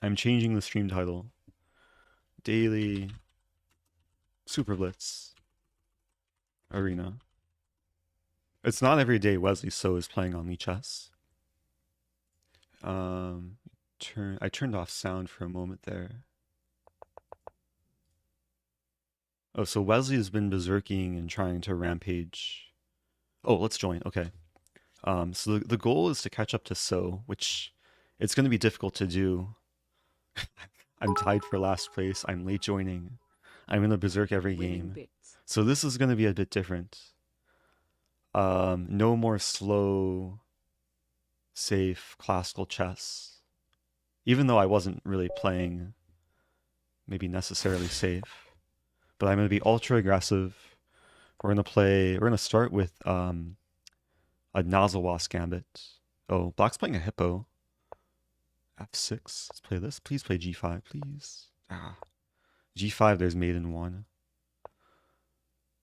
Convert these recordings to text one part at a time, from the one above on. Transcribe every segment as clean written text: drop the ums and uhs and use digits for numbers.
I'm changing the stream title. Daily SuperBlitz Arena. It's not every day Wesley So is playing on lichess. I turned off sound for a moment there. Oh, so Wesley has been berserking and trying to rampage. Oh, let's join. Okay. So the goal is to catch up to So, which it's going to be difficult to do. I'm tied for last place. I'm late joining. I'm going to berserk every game. So this is going to be a bit different. No more slow, safe, classical chess. Even though I wasn't really playing maybe necessarily safe. But I'm going to be ultra aggressive. We're going to start with a Nozzlewasp Gambit. Oh, Black's playing a Hippo. F6. Let's play this. Please play G5, please. G5, there's mate in 1.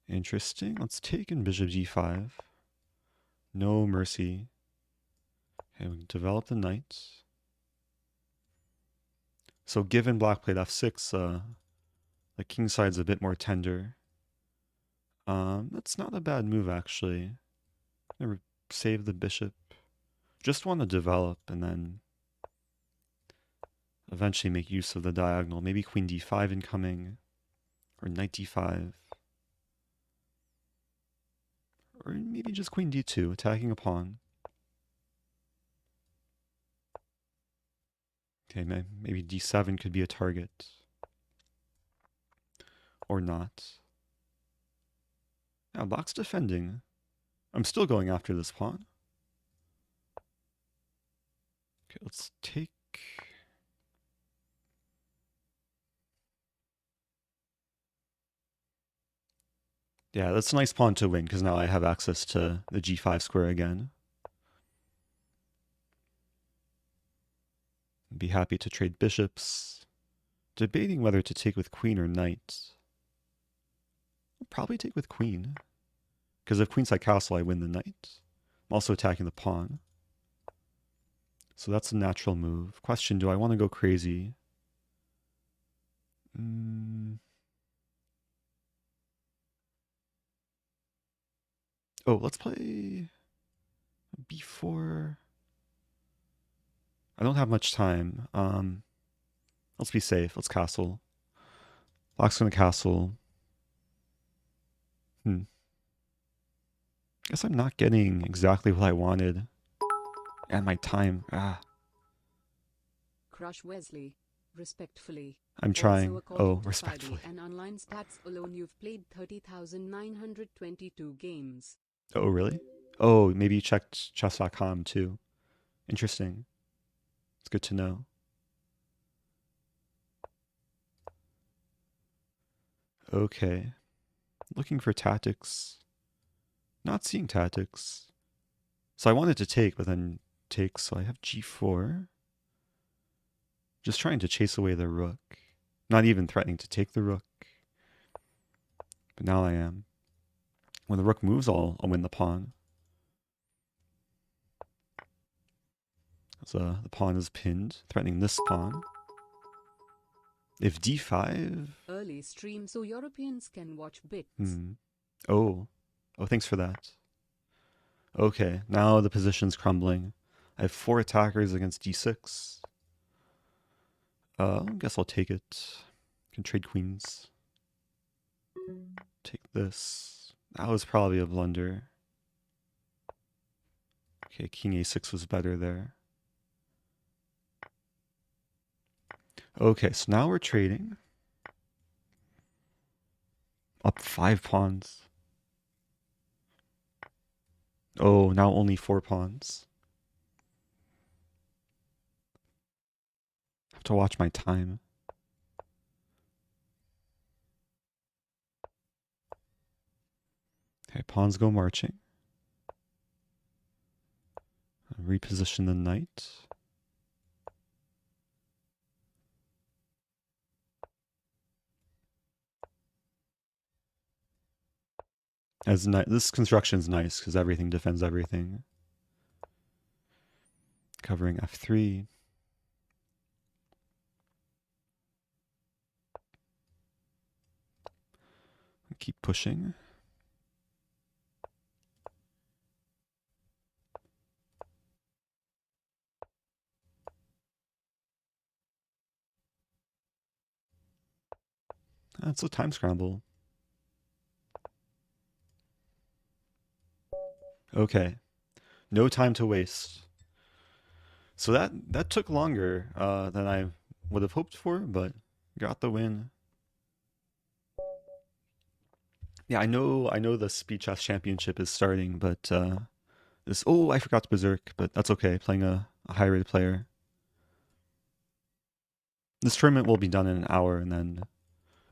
Interesting. Let's take in Bishop G5. No mercy. Okay, we develop the knight. So given Black played F6, the king side's a bit more tender. That's not a bad move, actually. Never save the bishop. Just want to develop and then eventually make use of the diagonal. Maybe queen d5 incoming, or knight d5. Or maybe just queen d2, attacking a pawn. Okay, maybe d7 could be a target. Or not. Yeah, Black's defending. I'm still going after this pawn. Okay, let's take... Yeah, that's a nice pawn to win, because now I have access to the g5 square again. Be happy to trade bishops. Debating whether to take with queen or knight. I'll probably take with queen. Because if queenside castle, I win the knight. I'm also attacking the pawn. So that's a natural move. Question, do I want to go crazy? Oh, let's play b4. I don't have much time. Let's be safe. Let's castle. Black's gonna castle. Guess I'm not getting exactly what I wanted. And my time. Crush Wesley. Respectfully. I'm trying. Oh, respectfully. And online stats alone, you've played 30,922 games. Oh, really? Oh, maybe you checked chess.com too. Interesting. It's good to know. Okay. Looking for tactics. Not seeing tactics. So I wanted to take, but then take, so I have g4. Just trying to chase away the rook. Not even threatening to take the rook. But now I am. When the rook moves, I'll win the pawn. So the pawn is pinned, threatening this pawn. If d5... Early stream so Europeans can watch bits. Oh, thanks for that. Okay, now the position's crumbling. I have 4 attackers against d6. I guess I'll take it. Can trade queens. Take this. That was probably a blunder. Okay, king a6 was better there. Okay, so now we're trading. Up 5 pawns. Oh, now only 4 pawns. Have to watch my time. Okay, pawns go marching. Reposition the knight. This construction's nice because everything defends everything. Covering f3. keep pushing. That's a time scramble. Okay, no time to waste. So that took longer than I would have hoped for, but got the win. Yeah, I know the Speed Chess Championship is starting, but this I forgot to berserk, but that's okay. Playing a high rated player. This tournament will be done in an hour, and then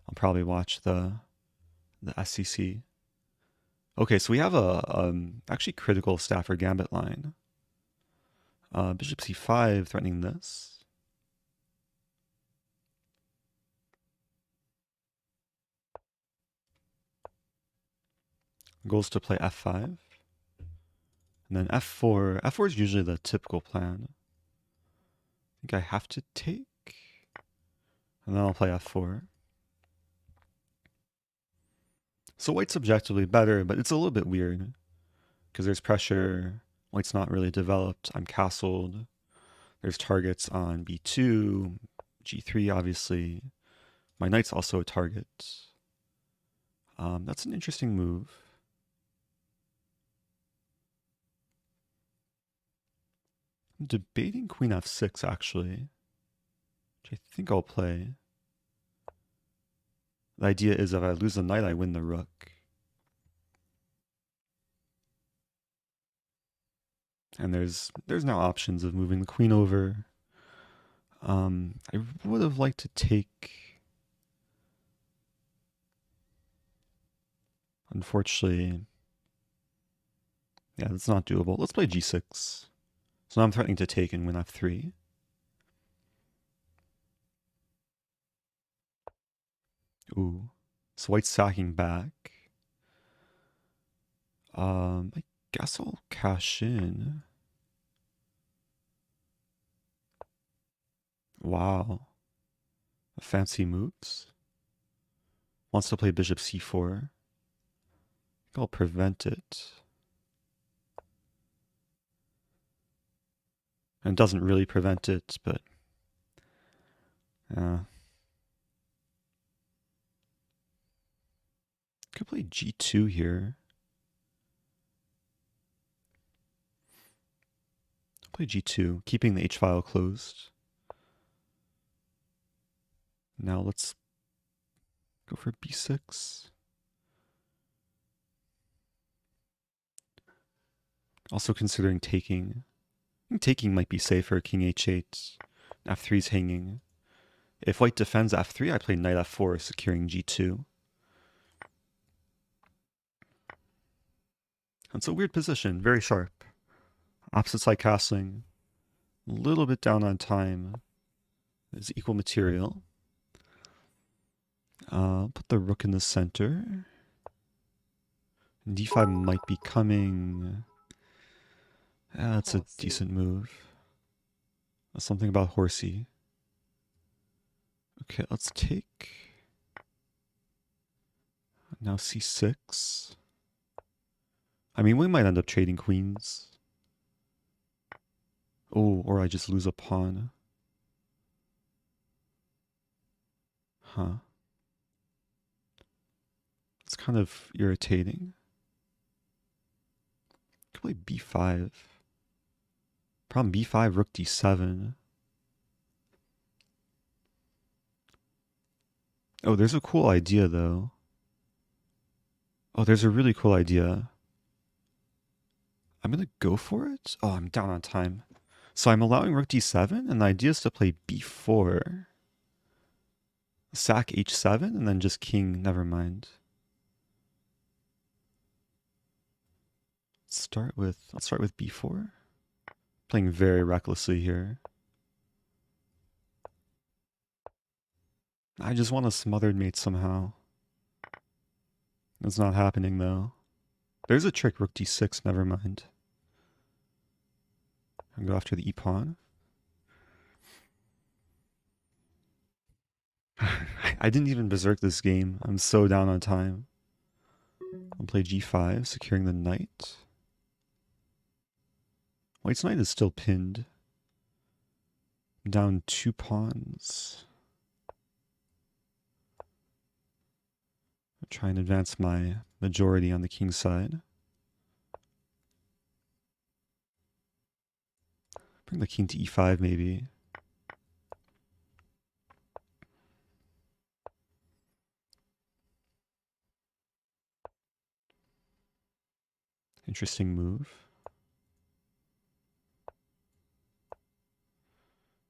I'll probably watch the SCC. Okay, so we have a actually critical Stafford Gambit line. Bishop c5 threatening this. Goes to play f5. And then f4. f4 is usually the typical plan. I think I have to take. And then I'll play f4. So white's objectively better, but it's a little bit weird. Because there's pressure. White's not really developed. I'm castled. There's targets on b2, g3 obviously. My knight's also a target. That's an interesting move. I'm debating queen f6 actually, which I think I'll play. The idea is if I lose the knight, I win the rook. And there's now options of moving the queen over. I would have liked to take. Unfortunately, yeah, that's not doable. Let's play g6. So now I'm threatening to take and win f3. Ooh. So white's sacking back. I guess I'll cash in. Wow. Fancy moves. Wants to play bishop c4. I think I'll prevent it. And it doesn't really prevent it, but could play g2 here. Play g2, keeping the h-file closed. Now let's go for b6. Also considering taking. I think taking might be safer. King h8. f3's hanging. If white defends f3, I play knight f4, securing g2. That's a weird position. Very sharp. Opposite side castling. A little bit down on time. Is equal material. Put the rook in the center. d5 might be coming. That's a decent move. Something about horsey. Okay, let's take. Now c6. I mean, we might end up trading queens. Oh, or I just lose a pawn. Huh. It's kind of irritating. Could play b5. Problem b5, rook d7. Oh, there's a cool idea, though. Oh, there's a really cool idea. I'm going to go for it? Oh, I'm down on time. So I'm allowing rook d7, and the idea is to play b4. Sack h7, and then just king, never mind. I'll start with b4. Playing very recklessly here. I just want a smothered mate somehow. It's not happening though. There's a trick, rook d6, never mind. I'll go after the e-pawn. I didn't even berserk this game. I'm so down on time. I'll play g5, securing the knight. White's knight is still pinned. Down 2 pawns. I'll try and advance my majority on the king side. Bring the king to e5 maybe. Interesting move.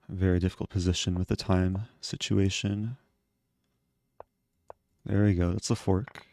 A very difficult position with the time situation. There we go, that's a fork.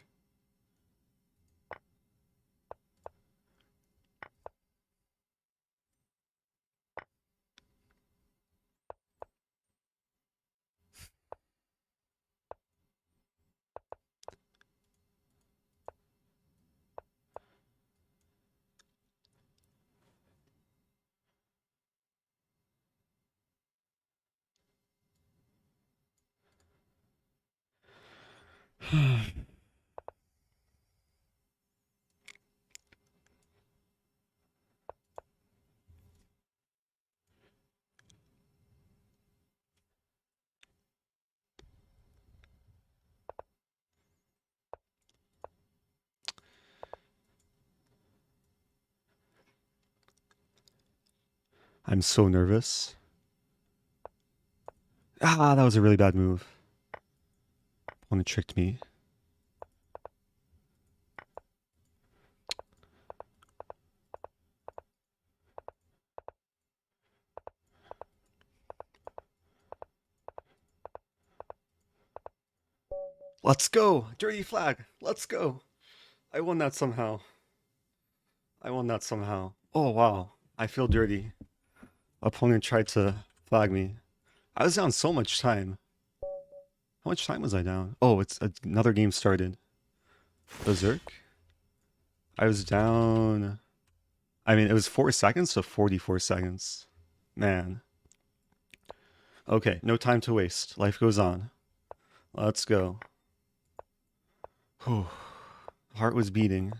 I'm so nervous. Ah, that was a really bad move. Opponent tricked me. Let's go! Dirty flag! Let's go! I won that somehow. I won that somehow. Oh, wow. I feel dirty. Opponent tried to flag me. I was down so much time. How much time was I down? Oh, it's another game started. Berserk? I was down... I mean, it was 4 seconds to 44 seconds. Man. Okay, no time to waste. Life goes on. Let's go. Whew. Heart was beating.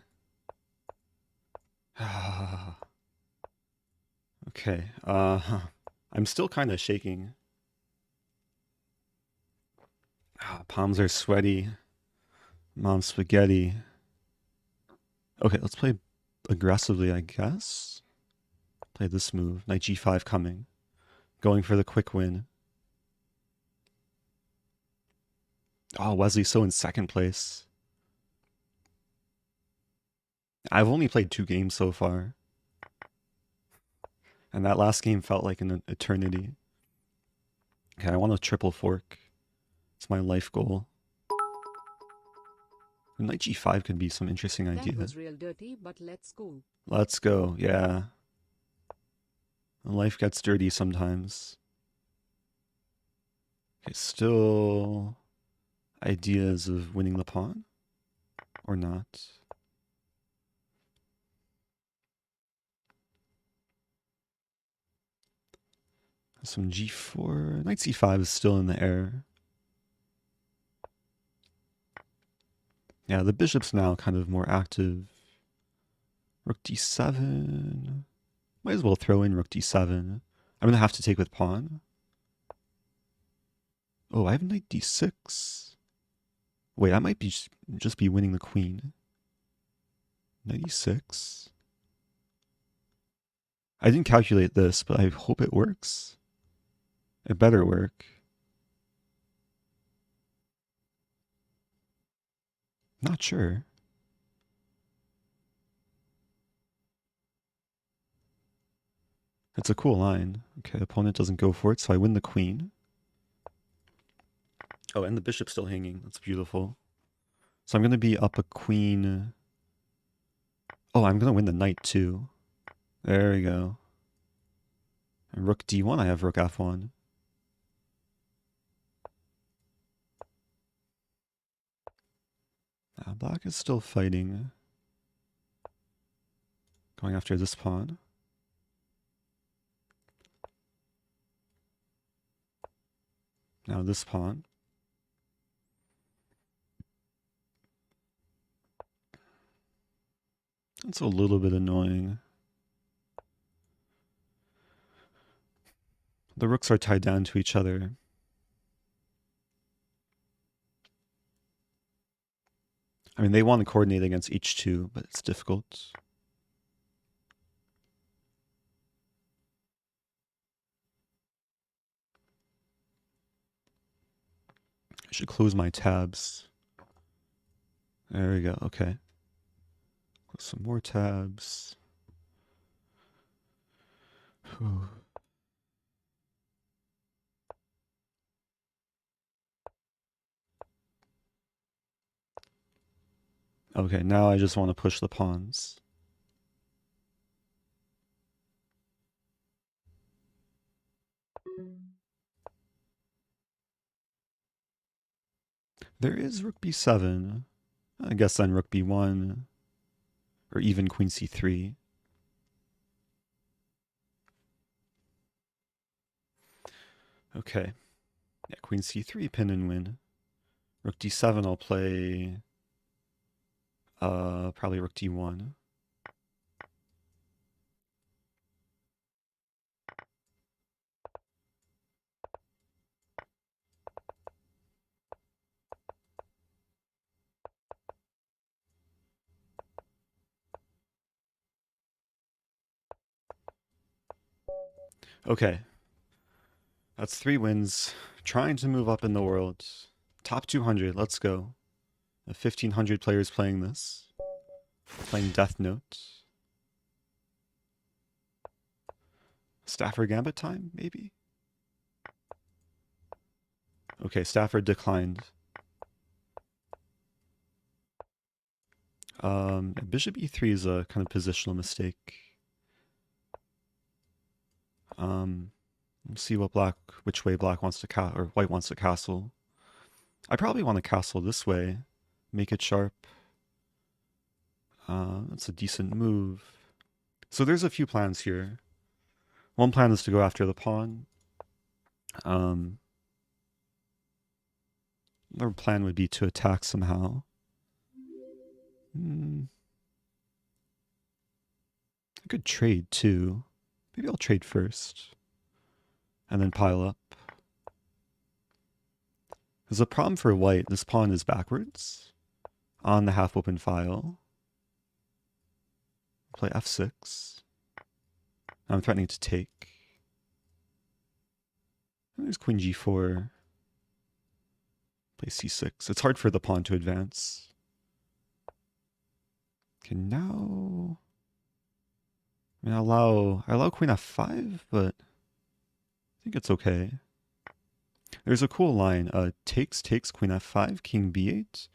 Okay, I'm still kind of shaking. Palms are sweaty. Mom's spaghetti. Okay, let's play aggressively, I guess. Play this move. Knight g5 coming. Going for the quick win. Oh, Wesley So in second place. I've only played 2 games so far. And that last game felt like an eternity. Okay, I want a triple fork. It's my life goal. Knight g5 could be some interesting idea. That was real dirty, but let's go. Let's go, yeah. Life gets dirty sometimes. Okay, still ideas of winning the pawn? Or not? Some g4. Knight c5 is still in the air. Yeah, the bishop's now kind of more active. Rook d7. Might as well throw in rook d7. I'm going to have to take with pawn. Oh, I have knight d6. Wait, I might be just be winning the queen. Knight e6. I didn't calculate this, but I hope it works. It better work. Not sure. It's a cool line. Okay, opponent doesn't go for it, so I win the queen. Oh, and the bishop's still hanging. That's beautiful. So I'm going to be up a queen. Oh, I'm going to win the knight too. There we go. And rook d1, I have rook f1. Black is still fighting. Going after this pawn. Now this pawn. That's a little bit annoying. The rooks are tied down to each other. I mean, they want to coordinate against h2, but it's difficult. I should close my tabs. There we go. Okay. Close some more tabs. Whew. Okay, now I just want to push the pawns. There is rook b7. I guess then rook b1. Or even queen c3. Okay. Yeah, queen c3, pin and win. Rook d7, I'll play probably rook d1. Okay. That's 3 wins. Trying to move up in the world. Top 200, let's go. 1,500 players playing this. Playing Death Note. Stafford Gambit time, maybe? Okay, Stafford declined. Bishop e3 is a kind of positional mistake. Let's see which way black wants to or white wants to castle. I probably want to castle this way, make it sharp. That's a decent move. So there's a few plans here. One plan is to go after the pawn. Another plan would be to attack somehow. I could trade too. Maybe I'll trade first. And then pile up. There's a problem for white. This pawn is backwards on the half-open file. Play f6. I'm threatening to take. And there's queen g4. Play c6. It's hard for the pawn to advance. Okay, now... I mean, I allow queen f5, but I think it's okay. There's a cool line. Takes, queen f5, king b8.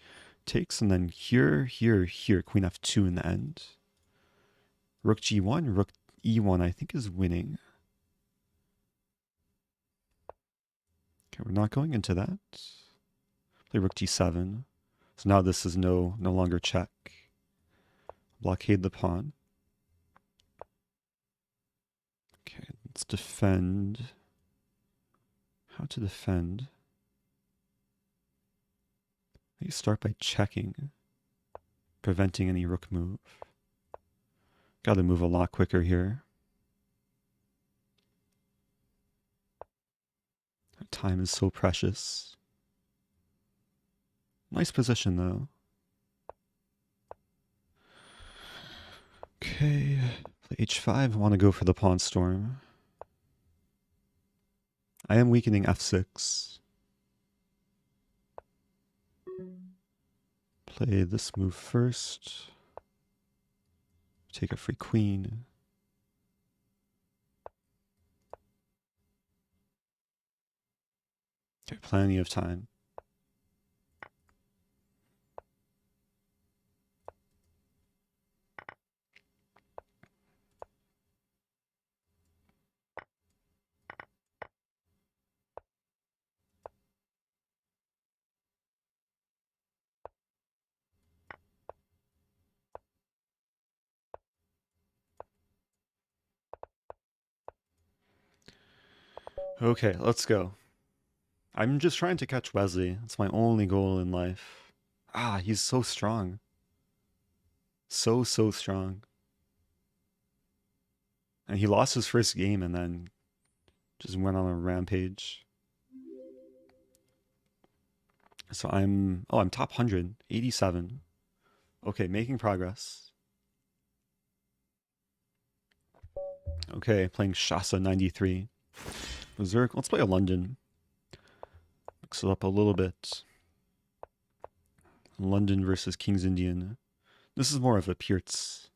Takes, and then here, queen f2 in the end. Rook g1, rook e1, I think is winning. Okay, we're not going into that. Play rook d7. So now this is no longer check. Blockade the pawn. Okay, let's defend. How to defend? You start by checking, preventing any rook move. Gotta move a lot quicker here. Time is so precious. Nice position though. Okay, play h5. I want to go for the pawn storm. I am weakening f6. Play this move first. Take a free queen. Okay, plenty of time. Okay, let's go. I'm just trying to catch Wesley. It's my only goal in life. Ah, he's so strong. So strong. And he lost his first game and then just went on a rampage. So I'm top 100, 87. Okay, making progress. Okay, playing Shasa 93. Berserk, let's play a London. Mix it up a little bit. London versus King's Indian. This is more of a PIRC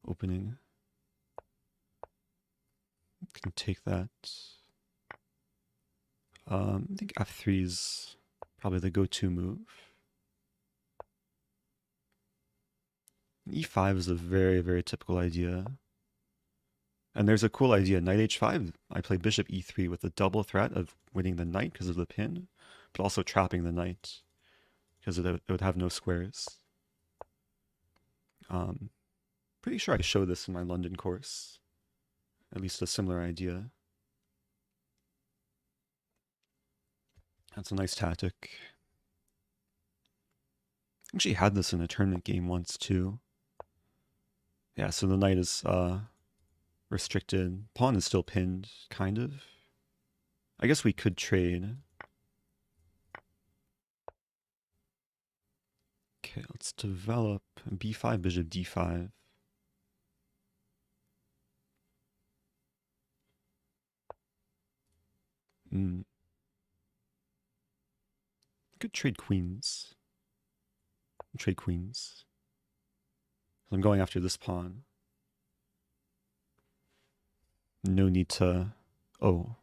opening. Can take that. I think f3 is probably the go-to move. E5 is a very typical idea. And there's a cool idea. Knight h5. I play bishop e3 with the double threat of winning the knight because of the pin, but also trapping the knight because it would have no squares. Pretty sure I showed this in my London course. At least a similar idea. That's a nice tactic. Actually had this in a tournament game once too. Yeah, so the knight is restricted. Pawn is still pinned, kind of. I guess we could trade. Okay, let's develop b5, bishop d5. Could trade queens. Trade queens. So I'm going after this pawn. No need to... Oh.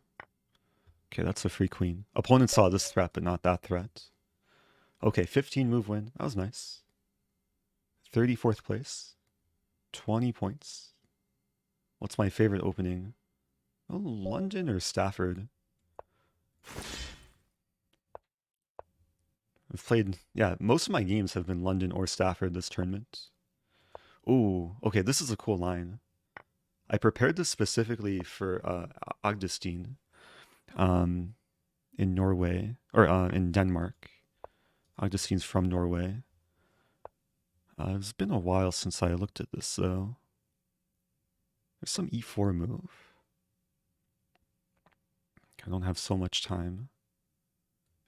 Okay, that's a free queen. Opponent saw this threat, but not that threat. Okay, 15 move win. That was nice. 34th place. 20 points. What's my favorite opening? Oh, London or Stafford? I've played... Yeah, most of my games have been London or Stafford this tournament. Ooh, okay, this is a cool line. I prepared this specifically for Agdestein in Norway, or in Denmark. Agdestein's from Norway. It's been a while since I looked at this, though. There's some e4 move. I don't have so much time.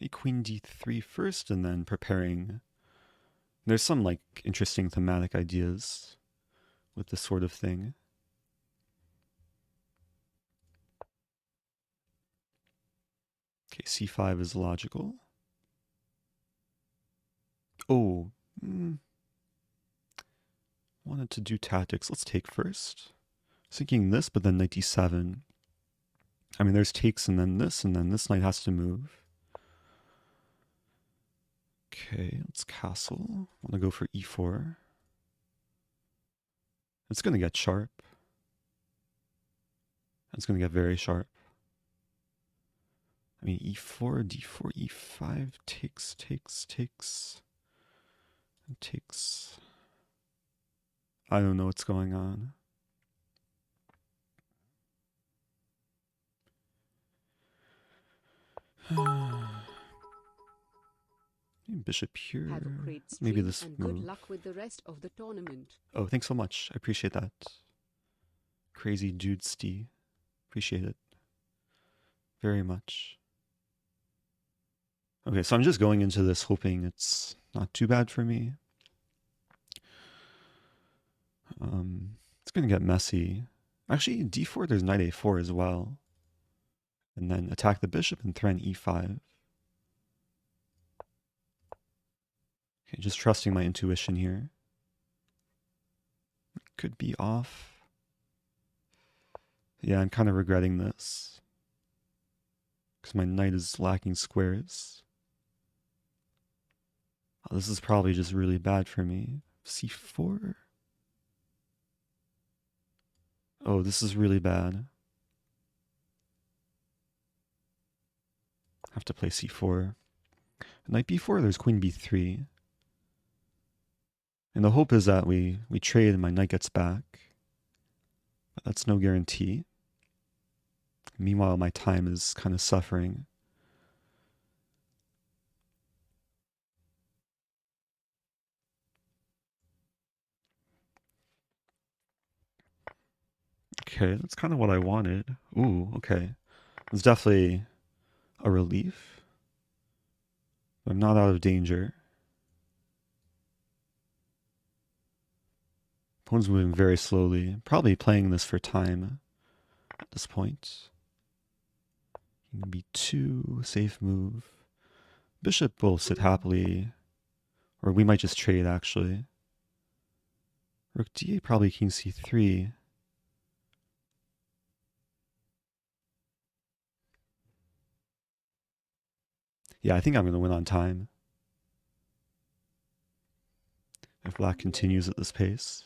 Maybe queen d3 first, and then preparing. There's some, like, interesting thematic ideas with this sort of thing. Okay, c5 is logical. Oh, wanted to do tactics. Let's take first. I was thinking this, but then knight d7. I mean, there's takes and then this knight has to move. Okay, let's castle. Want to go for e4. It's going to get sharp. It's going to get very sharp. I mean, e4, d4, e5, takes. And takes. I don't know what's going on. Bishop here. Have a great Maybe stream this and move. good luck with the rest of the tournament. Oh, thanks so much. I appreciate that. Crazy dude Steve. Appreciate it. Very much. Okay, so I'm just going into this hoping it's not too bad for me. It's going to get messy. Actually, d4, there's knight a4 as well. And then attack the bishop and threaten e5. Okay, just trusting my intuition here. Could be off. Yeah, I'm kind of regretting this. Because my knight is lacking squares. Oh, this is probably just really bad for me. c4. Oh, this is really bad. I have to play c4. Knight b4, there's queen b3. And the hope is that we trade and my knight gets back. But that's no guarantee. Meanwhile, my time is kind of suffering. Okay, that's kind of what I wanted. Ooh, okay. It's definitely a relief. I'm not out of danger. Opponent's moving very slowly. Probably playing this for time at this point. King b2, safe move. Bishop will sit happily. Or we might just trade, actually. Rook d8, probably king c3. Yeah, I think I'm going to win on time. If black continues at this pace.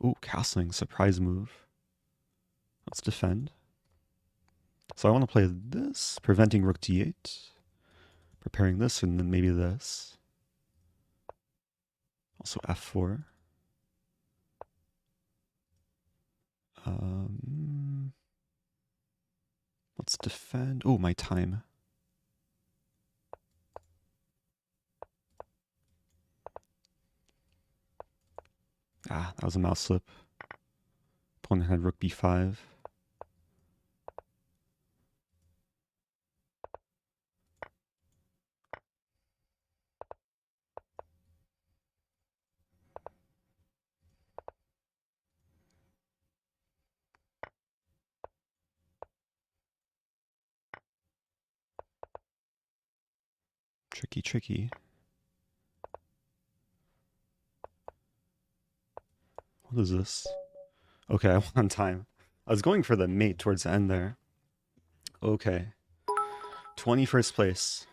Ooh, castling, surprise move. Let's defend. So I want to play this, preventing rook d8. Preparing this, and then maybe this. Also f4. Let's defend. Oh, my time. Ah, that was a mouse slip. Opponent had rook b5. Tricky, tricky. What is this? Okay, I won time. I was going for the mate towards the end there. Okay. 21st place.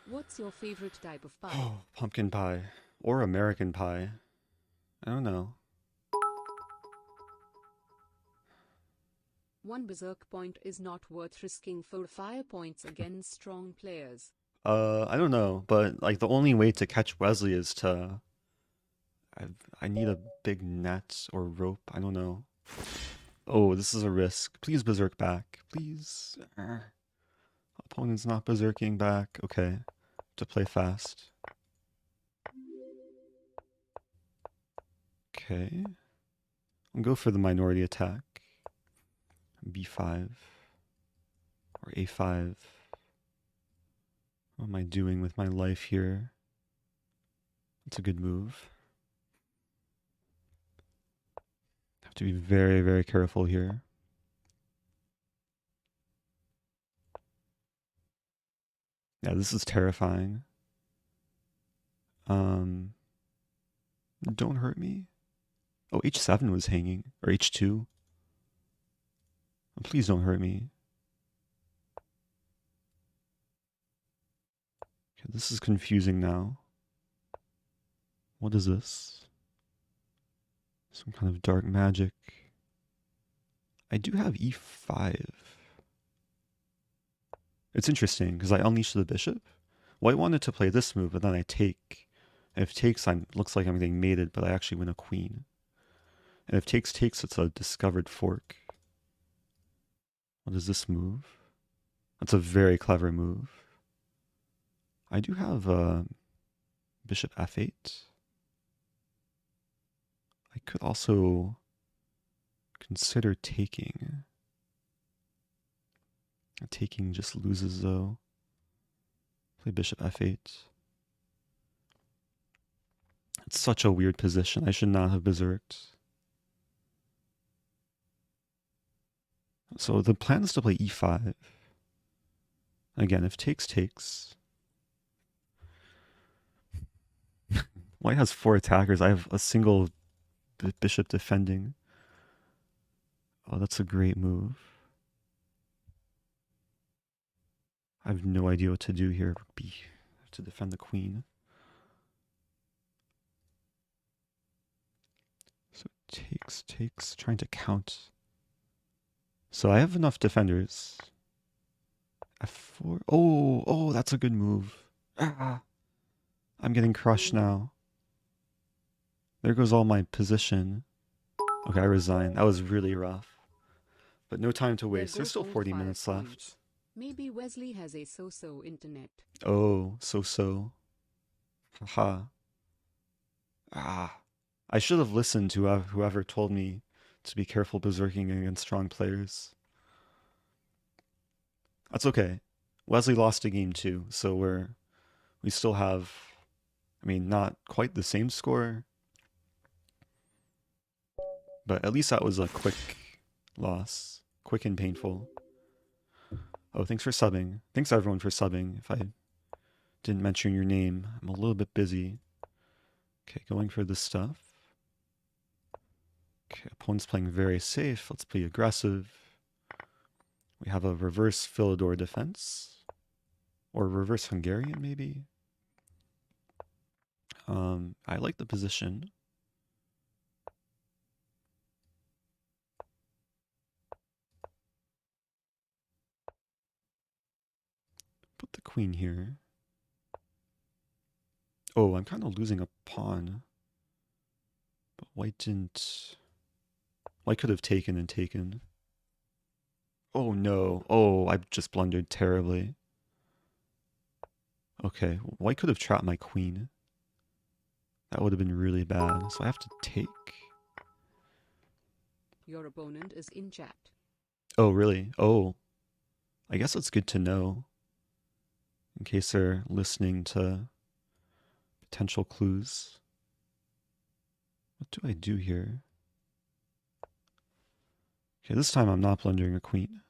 What's your favorite type of pie? Oh, pumpkin pie. Or American pie. I don't know. One berserk point is not worth risking for 5 points against strong players. I don't know, but like the only way to catch Wesley is to... I need a big net or rope. I don't know. Oh, this is a risk. Please berserk back. Please. Opponent's not berserking back. Okay. To play fast. Okay. I'll go for the minority attack. b5. Or a5. What am I doing with my life here? That's a good move. Have to be very, very careful here. Yeah, this is terrifying. Don't hurt me. Oh, h7 was hanging. Or h2. Oh, please don't hurt me. Okay, this is confusing now. What is this? Some kind of dark magic. I do have e5. It's interesting because I unleash the bishop. White wanted to play this move, but then I take. And if takes, looks like I'm getting mated, but I actually win a queen. And if takes, it's a discovered fork. What is this move? That's a very clever move. I do have bishop f8. I could also consider taking. Taking just loses though. Play bishop f8. It's such a weird position. I should not have berserked. So the plan is to play e5. Again, if takes. White has 4 attackers. I have a single bishop defending. Oh, that's a great move. I have no idea what to do here. I have to defend the queen. So takes, trying to count. So I have enough defenders. f4. Oh, that's a good move. Ah, I'm getting crushed now. There goes all my position. Okay, I resign. That was really rough. But no time to waste. There's still 40 minutes left. Maybe Wesley has a so-so internet. Oh, so. Haha. Ah. I should have listened to whoever told me to be careful berserking against strong players. That's okay. Wesley lost a game too, so we still have, I mean, not quite the same score, but at least that was a quick loss. Quick and painful. Oh, thanks for subbing. Thanks everyone for subbing. If I didn't mention your name, I'm a little bit busy. Okay, going for this stuff. Okay, opponent's playing very safe. Let's play aggressive. We have a reverse Philidor defense. Or reverse Hungarian, maybe. I like the position. Put the queen here. Oh, I'm kind of losing a pawn. But white didn't... White could have taken and taken. Oh no. Oh, I just blundered terribly. Okay, white could have trapped my queen. That would have been really bad. So I have to take. Your opponent is in chat. Oh, really? Oh. I guess it's good to know. In case they're listening to potential clues. What do I do here? Okay, this time I'm not blundering a queen.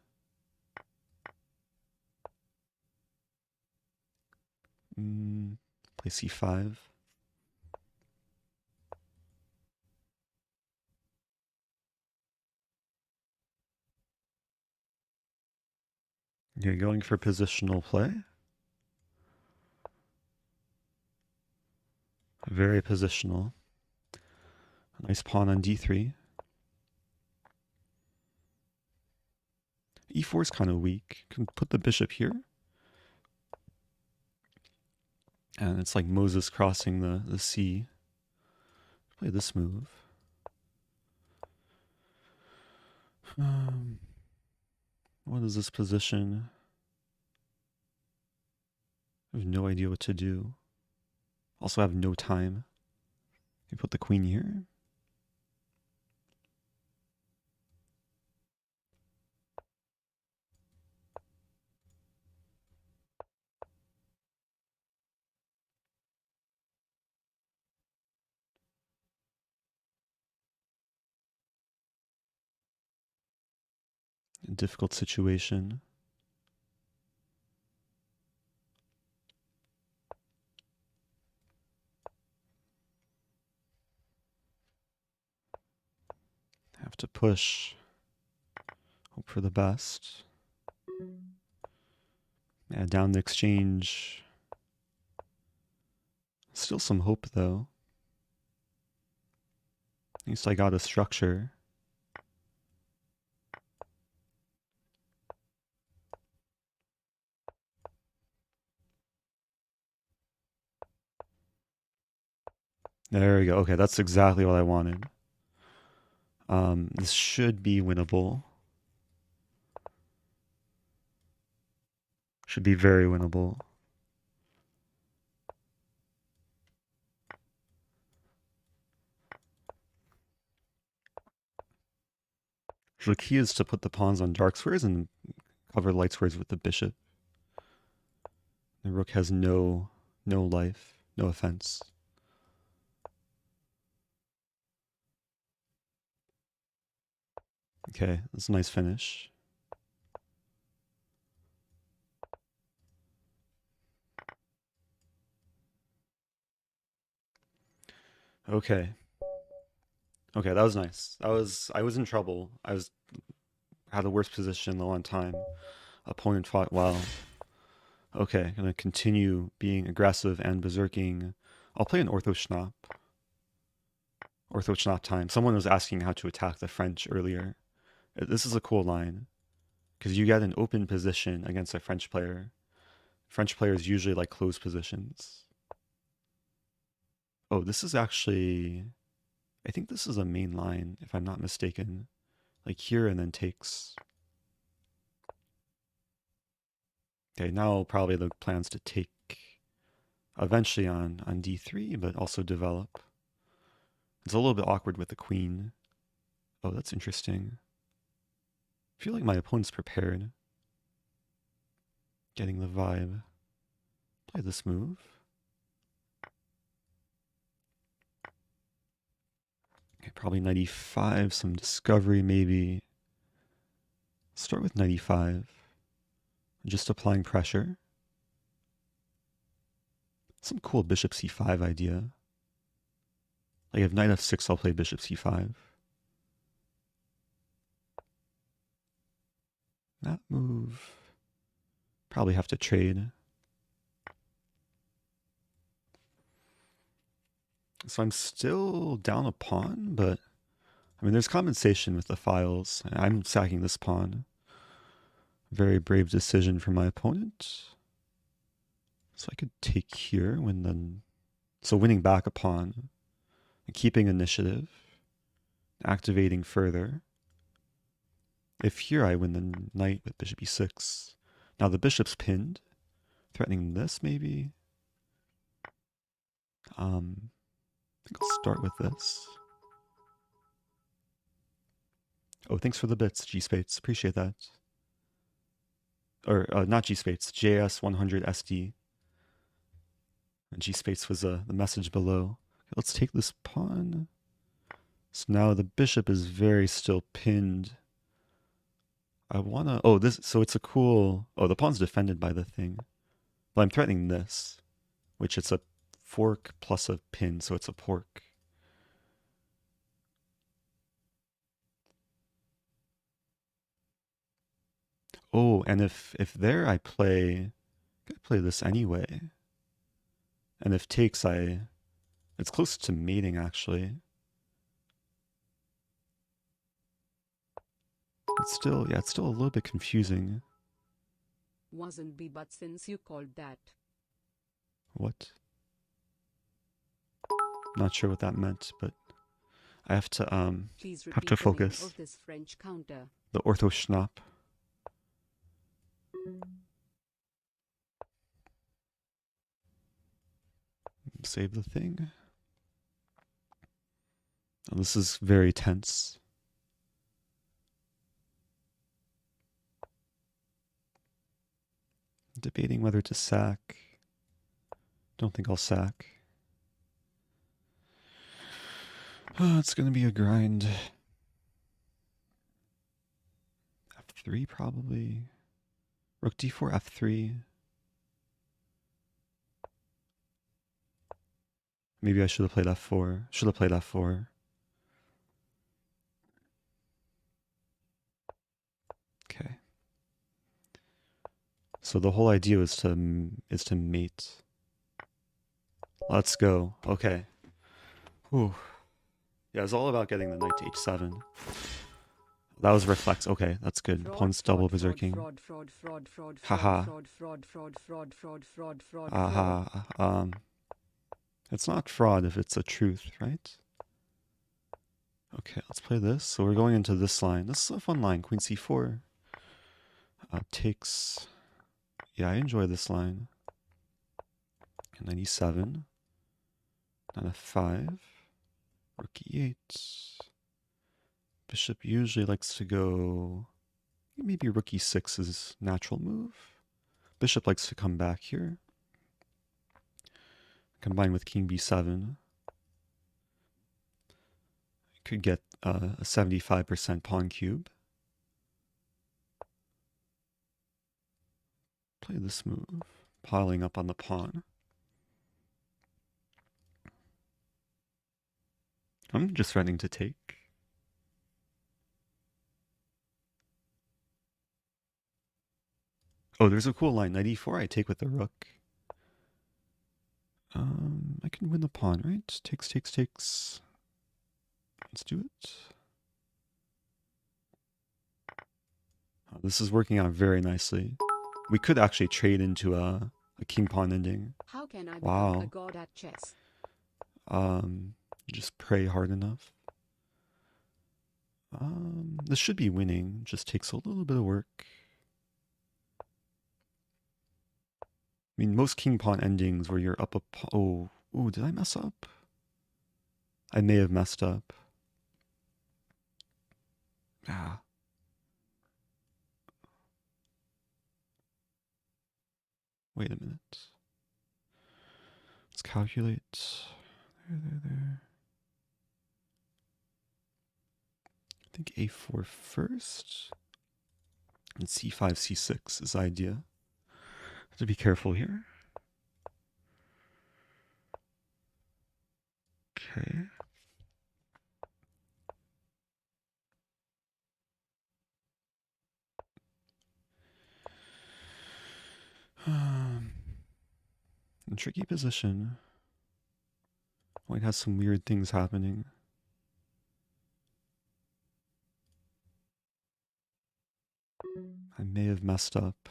Play c5. You're going for positional play. Very positional. A nice pawn on d3. e4 is kind of weak. Can put the bishop here. And it's like Moses crossing the sea. Play this move. What is this position? I have no idea what to do. Also have no time. You put the queen here. A difficult situation. Have to push. Hope for the best. Yeah, down the exchange. Still some hope though. At least I got a structure. There we go. Okay, that's exactly what I wanted. This should be winnable. Should be very winnable. So the key is to put the pawns on dark squares and cover light squares with the bishop. The rook has no life, no offense. Okay, that's a nice finish. Okay. Okay, that was nice. I was in trouble. Had the worst position in a long time. Opponent fought well. Okay, gonna continue being aggressive and berserking. I'll play an ORTHOSCHNAPP. ORTHOSCHNAPP time. Someone was asking how to attack the French earlier. This is a cool line. Because you get an open position against a French player. French players usually like closed positions. Oh, this is actually... I think this is a main line, if I'm not mistaken. Like here and then takes. Okay, now probably the plan's to take eventually on d3, but also develop. It's a little bit awkward with the queen. Oh, that's interesting. I feel like my opponent's prepared. Getting the vibe. Play this move. Okay, probably 95, some discovery maybe. Start with 95. Just applying pressure. Some cool bishop c5 idea. Like if knight f6, I'll play bishop c5. That move. Probably have to trade. So I'm still down a pawn, but I mean, there's compensation with the files. I'm sacking this pawn. Very brave decision from my opponent. So I could take here, win then. So winning back a pawn, and keeping initiative, activating further. If here I win the knight with bishop e6. Now the bishop's pinned, threatening this maybe. I think I'll start with this. Oh, thanks for the bits, G-Spades. Appreciate that. Or not G-Spades, JS100SD. And G-Spades was the message below. Okay, let's take this pawn. So now the bishop is very still pinned. I wanna, oh, this, so it's a cool, oh, the pawn's defended by the thing. But I'm threatening this, which it's a fork plus a pin, so it's a pork. Oh, and if there I play this anyway. And if takes, it's close to mating actually. It's still, yeah, it's still a little bit confusing. Wasn't be, but since you called that. What? Not sure what that meant, but I have to Please have repeat to the name focus. of this French counter. The ORTHOSCHNAPP. Save the thing. Oh, this is very tense. Debating whether to sack. Don't think I'll sack. Oh, it's going to be a grind. F3 probably. Rook d4, F3. Maybe I should have played F4. Should have played F4. Okay. So the whole idea is to mate. Let's go. Okay. Whew. Yeah, it's all about getting the knight to h7. That was reflex. Okay, that's good. Pawn's double berserking. Haha. Aha. It's not fraud if it's a truth, right? Okay, let's play this. So we're going into this line. This is a fun line. Queen c4. Takes. Yeah, I enjoy this line. 97. Knight f5. Rook e8. Bishop usually likes to go. Maybe rook e6 is natural move. Bishop likes to come back here. Combine with king b7. Could get a 75% pawn cube. Play this move. Piling up on the pawn. I'm just threatening to take. Oh, there's a cool line. Knight e4, I take with the rook. I can win the pawn, right? Takes. Let's do it. Oh, this is working out very nicely. We could actually trade into a king pawn ending. How can I become a god at chess? Just pray hard enough. This should be winning. Just takes a little bit of work. I mean, most king pawn endings where you're up a pawn. Oh, did I mess up? I may have messed up. Ah. Wait a minute. Let's calculate. There. I think a4 first. And c5, c6 is the idea. Have to be careful here. Okay. In tricky position. White has some weird things happening. I may have messed up.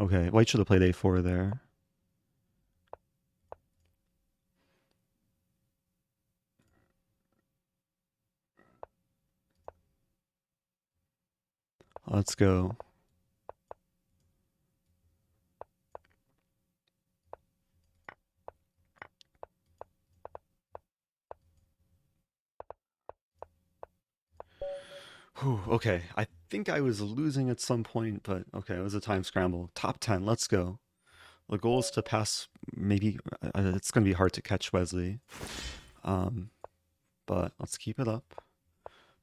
Okay, white should have played a4 there. Let's go. Whew, okay, I think I was losing at some point, but okay, it was a time scramble. Top 10, let's go. The goal is to pass, maybe, it's going to be hard to catch Wesley. But let's keep it up.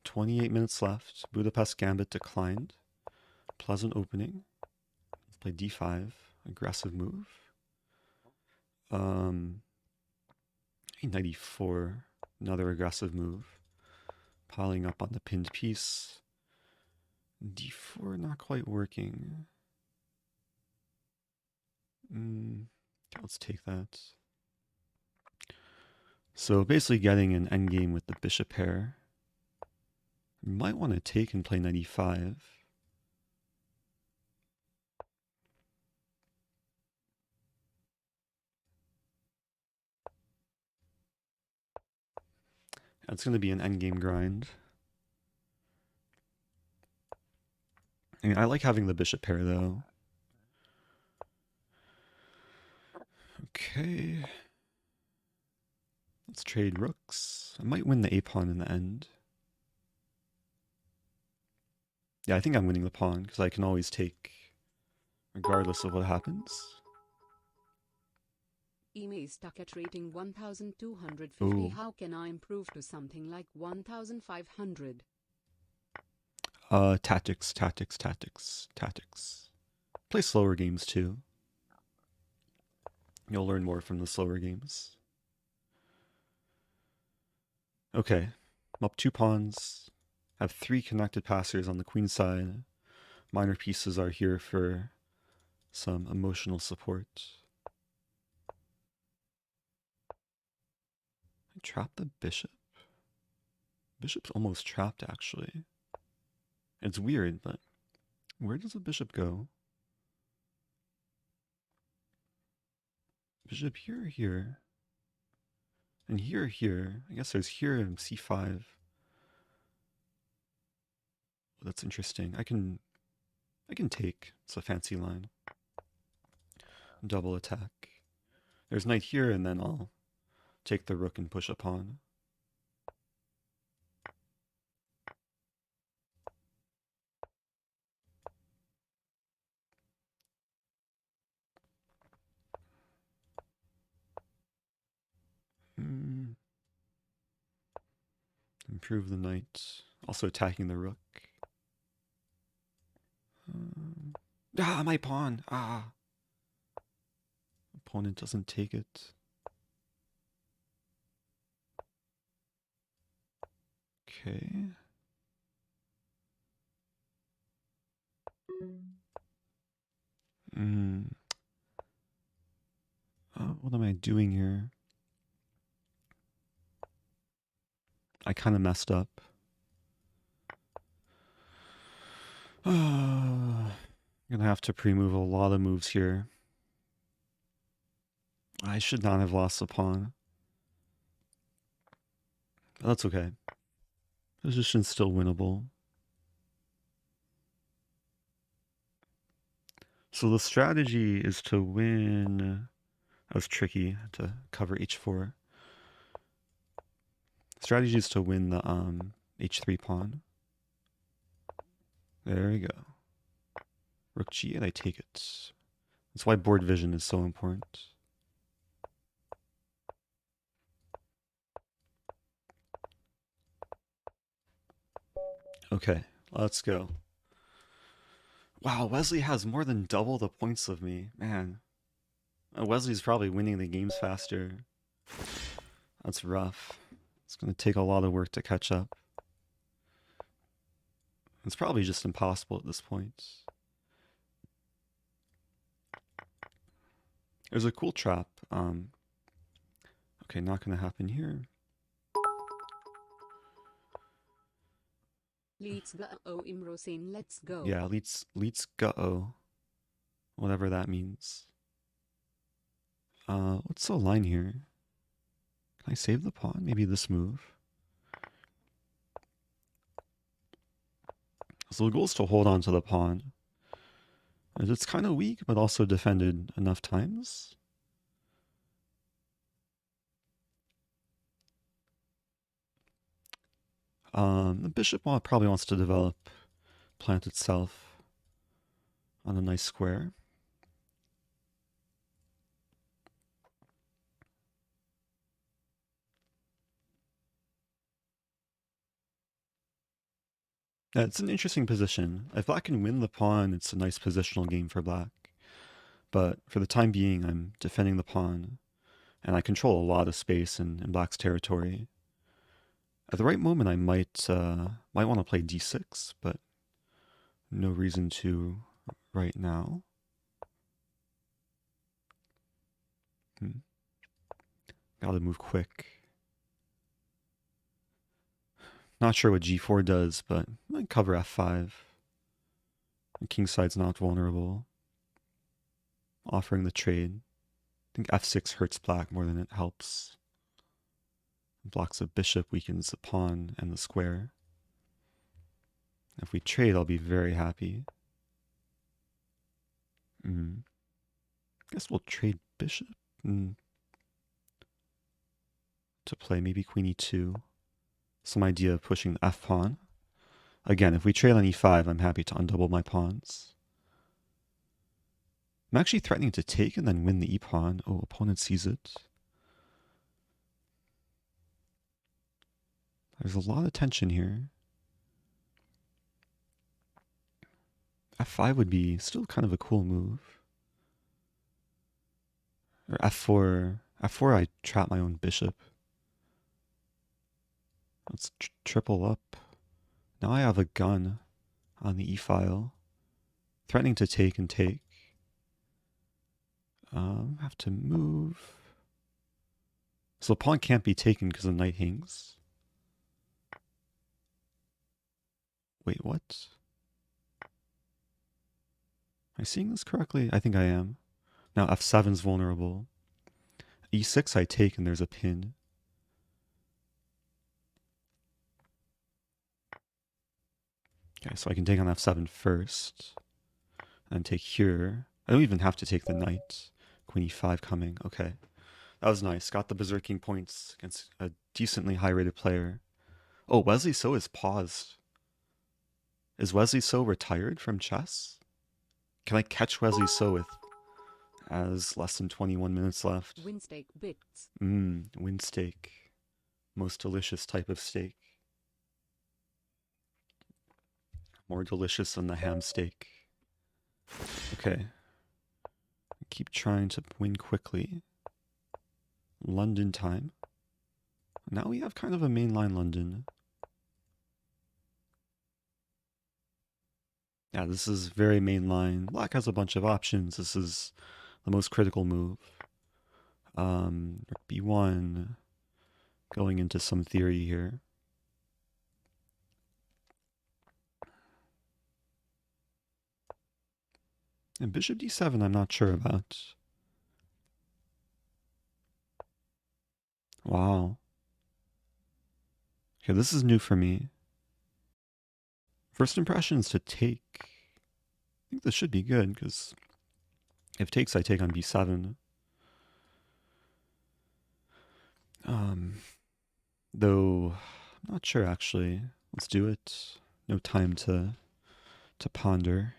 28 minutes left. Budapest Gambit declined. Pleasant opening. Let's play d5. Aggressive move. Knight e4. Another aggressive move. Piling up on the pinned piece. d4 not quite working. Let's take that. So basically getting an endgame with the bishop pair. You might want to take and play knight e5. That's going to be an endgame grind. I mean, I like having the bishop pair though. Okay. Let's trade rooks. I might win the a-pawn in the end. Yeah, I think I'm winning the pawn because I can always take regardless of what happens. Email is stuck at rating 1250. Ooh. How can I improve to something like 1500? Tactics. Play slower games too. You'll learn more from the slower games. Okay, I'm up 2 pawns. I have 3 connected passers on the queen side. Minor pieces are here for some emotional support. I trap the bishop? Bishop's almost trapped actually. It's weird, but where does the bishop go? Bishop here or here? And here or here? I guess there's here and c5. Oh, that's interesting. I can take. It's a fancy line. Double attack. There's knight here, and then I'll take the rook and push a pawn. Improve the knight. Also attacking the rook. My pawn! Opponent doesn't take it. Okay. What am I doing here? I kind of messed up. I'm gonna have to pre-move a lot of moves here. I should not have lost the pawn. But that's okay. Position's still winnable. So the strategy is to win. That was tricky to cover h4. Strategy is to win the h3 pawn. There we go. Rook g8, I take it. That's why board vision is so important. Okay, let's go. Wow, Wesley has more than double the points of me. Man, Wesley's probably winning the games faster. That's rough. It's going to take a lot of work to catch up. It's probably just impossible at this point. There's a cool trap. Okay, not going to happen here. LEETS GUH-OH im Rosen, let's go. Yeah, LEETS GUH-OH. Whatever that means. What's the line here? Can I save the pawn? Maybe this move. So the goal is to hold on to the pawn. It's kind of weak, but also defended enough times. The bishop probably wants to develop, plant itself on a nice square. Yeah, it's an interesting position. If black can win the pawn, it's a nice positional game for black. But for the time being, I'm defending the pawn, and I control a lot of space in black's territory. At the right moment, I might want to play d6, but no reason to right now. Gotta move quick. Not sure what g4 does, but I might cover f5. The king side's not vulnerable. Offering the trade. I think f6 hurts black more than it helps. Blocks a bishop, weakens the pawn and the square. If we trade, I'll be very happy. Guess we'll trade bishop to play maybe queen e2. Some idea of pushing the f pawn. Again, if we trade on e5, I'm happy to undouble my pawns. I'm actually threatening to take and then win the e pawn. Oh, opponent sees it. There's a lot of tension here. f5 would be still kind of a cool move. Or f4. f4, I trap my own bishop. Let's triple up. Now I have a gun on the e-file. Threatening to take and take. Have to move. So the pawn can't be taken because the knight hangs. Wait, what? Am I seeing this correctly? I think I am. Now f7's vulnerable. e6 I take and there's a pin. Okay, so I can take on f7 first. And take here. I don't even have to take the knight. Queen e5 coming. Okay. That was nice. Got the berserking points against a decently high-rated player. Oh, Wesley So is paused. Is Wesley So retired from chess? Can I catch Wesley So with as less than 21 minutes left? Win steak bits. Win steak. Most delicious type of steak. More delicious than the ham steak. Okay. Keep trying to win quickly. London time. Now we have kind of a mainline London. Yeah, this is very mainline. Black has a bunch of options. This is the most critical move. b1. Going into some theory here. And bishop d7 I'm not sure about. Wow. Okay, this is new for me. First impressions to take. I think this should be good, because if takes, I take on b7. Though, I'm not sure actually. Let's do it. No time to ponder.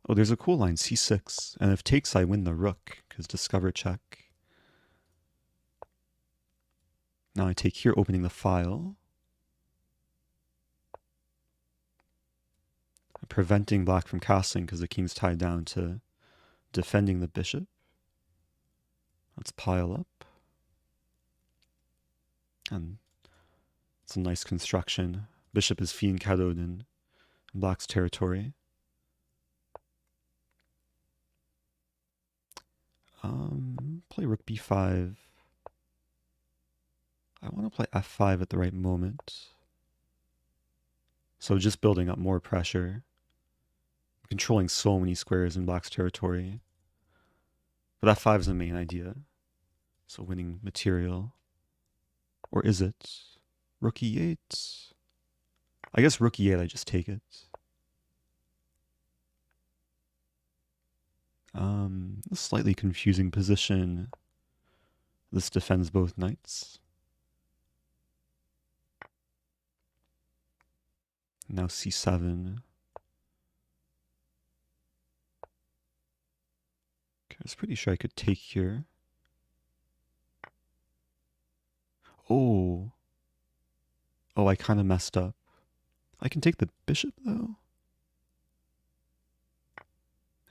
Oh, there's a cool line, c6. And if takes, I win the rook, because discover check. Now I take here, opening the file. Preventing black from castling because the king's tied down to defending the bishop. Let's pile up. And it's a nice construction. Bishop is fianchettoed in black's territory. Play rook b5. I want to play f5 at the right moment. So just building up more pressure. Controlling so many squares in black's territory. But f5 is the main idea. So winning material. Or is it? Rook e8. I guess rook e8, I just take it. A slightly confusing position. This defends both knights. Now c7. Okay, I was pretty sure I could take here. Oh. Oh, I kind of messed up. I can take the bishop, though.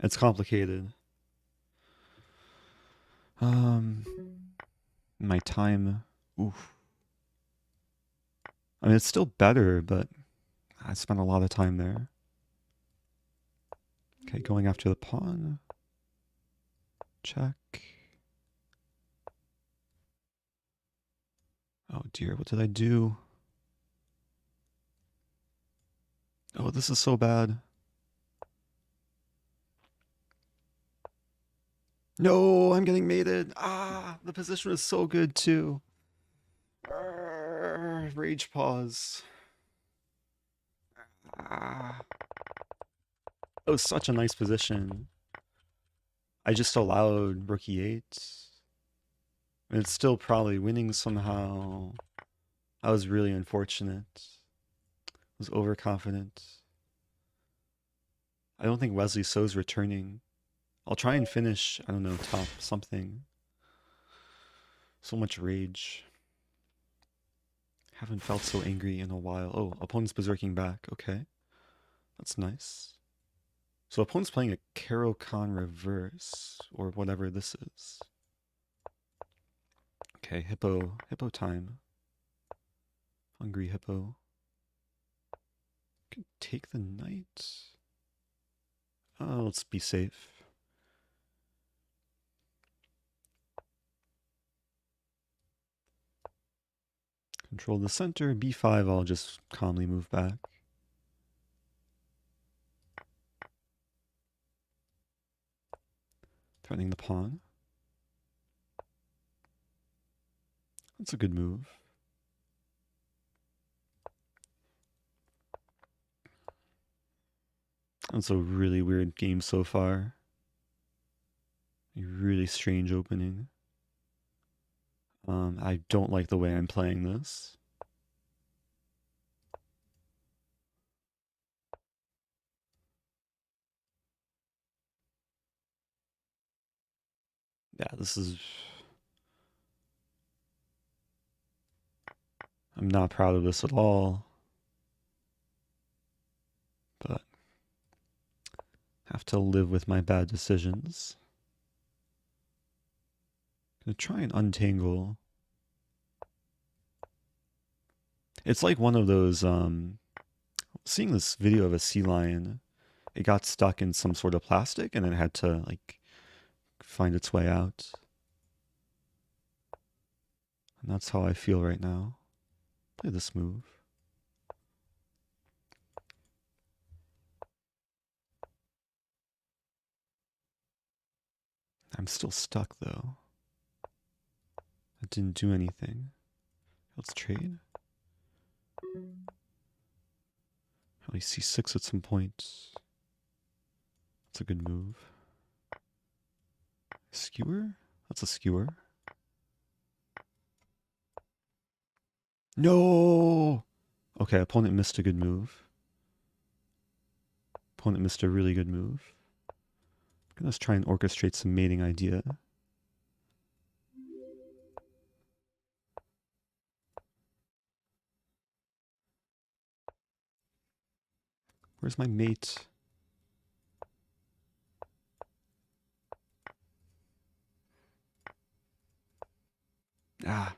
It's complicated. My time. Oof. I mean, it's still better, but I spent a lot of time there. Okay, going after the pawn. Check. Oh dear, what did I do? Oh, this is so bad. No, I'm getting mated. Ah, the position is so good too. Rage pause. Ah. That was such a nice position. I just allowed rook e8. And it's still probably winning somehow. I was really unfortunate. I was overconfident. I don't think Wesley So's returning. I'll try and finish, I don't know, top something. So much rage. Haven't felt so angry in a while. Oh, opponent's berserking back. Okay. That's nice. So opponent's playing a Caro-Kann reverse, or whatever this is. Okay, hippo time. Hungry hippo. Can take the knight. Oh, let's be safe. Control the center. b5, I'll just calmly move back. Threatening the pawn. That's a good move. That's a really weird game so far. A really strange opening. I don't like the way I'm playing this. Yeah, this is... I'm not proud of this at all. But have to live with my bad decisions. Gonna try and untangle. It's like one of those, seeing this video of a sea lion, it got stuck in some sort of plastic and it had to like find its way out. And that's how I feel right now. Play this move. I'm still stuck though. That didn't do anything. Let's trade. Probably c6 at some point. That's a good move. Skewer? That's a skewer. No! Okay, opponent missed a good move. Opponent missed a really good move. Let's try and orchestrate some mating idea. Where's my mate? Ah.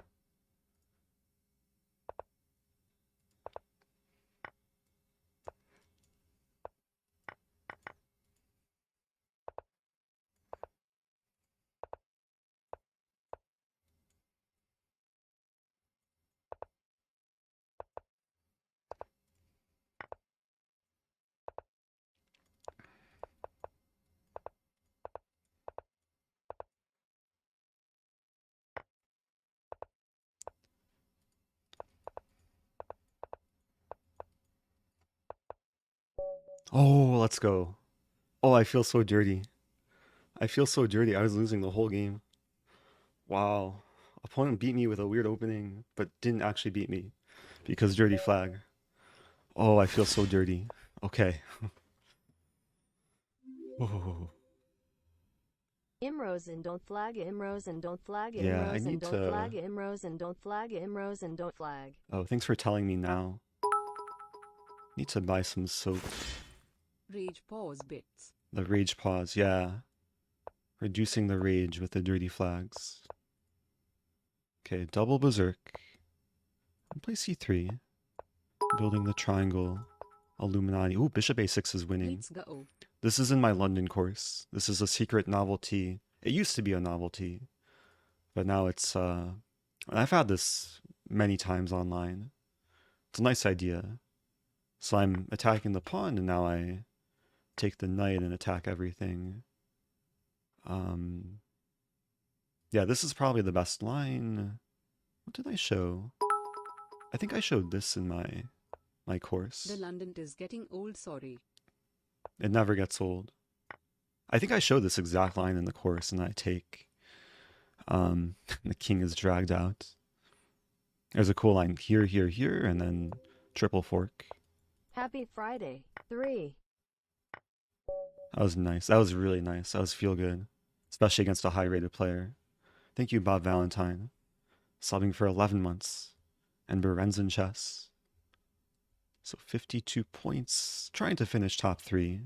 Oh, let's go. Oh, I feel so dirty. I feel so dirty. I was losing the whole game. Wow. Opponent beat me with a weird opening, but didn't actually beat me because dirty flag. Oh, I feel so dirty. Okay. Oh. Rosen don't flag Rosen don't flag Yeah, I Rosen need don't to... flag Rosen don't flag Rosen don't flag. Oh, thanks for telling me now. Need to buy some soap. Rage pause bits. The rage pause, yeah. Reducing the rage with the dirty flags. Okay, double berserk. I'll play c3. Building the triangle. Illuminati. Ooh, bishop a6 is winning. Let's go. This is in my London course. This is a secret novelty. It used to be a novelty, but now it's, I've had this many times online. It's a nice idea. So I'm attacking the pawn, and now I take the knight and attack everything. Yeah, this is probably the best line. What did I show? I think I showed this in my course. The London is getting old, sorry. It never gets old. I think I showed this exact line in the course, and I take the king is dragged out. There's a cool line here, here, here, and then triple fork. Happy Friday 3. That was nice. That was really nice. That was feel good, especially against a high-rated player. Thank you, Bob Valentine, subbing for 11 months, and Berenzen Chess. So 52 points, trying to finish top 3.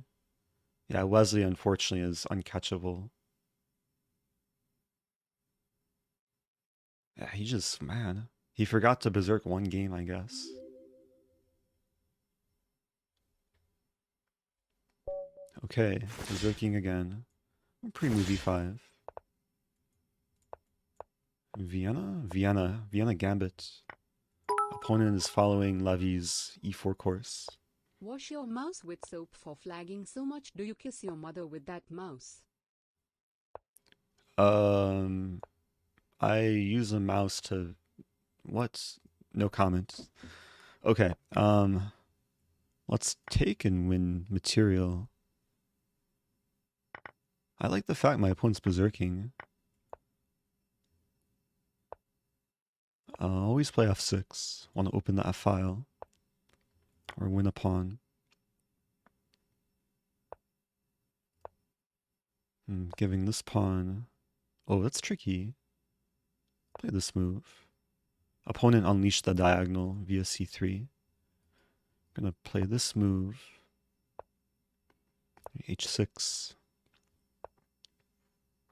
Yeah, Wesley unfortunately is uncatchable. Yeah, he just, man, he forgot to berserk one game, I guess. Okay, berserking again. Pre-move e5. Vienna Gambit. Opponent is following Levy's e4 course. Wash your mouse with soap for flagging so much. Do you kiss your mother with that mouse? I use a mouse to... What? No comment. Okay, let's take and win material. I like the fact my opponent's berserking. Always play f6. Want to open the f file. Or win a pawn. Giving this pawn... Oh, that's tricky. Play this move. Opponent unleashed the diagonal via c3. Gonna play this move. h6.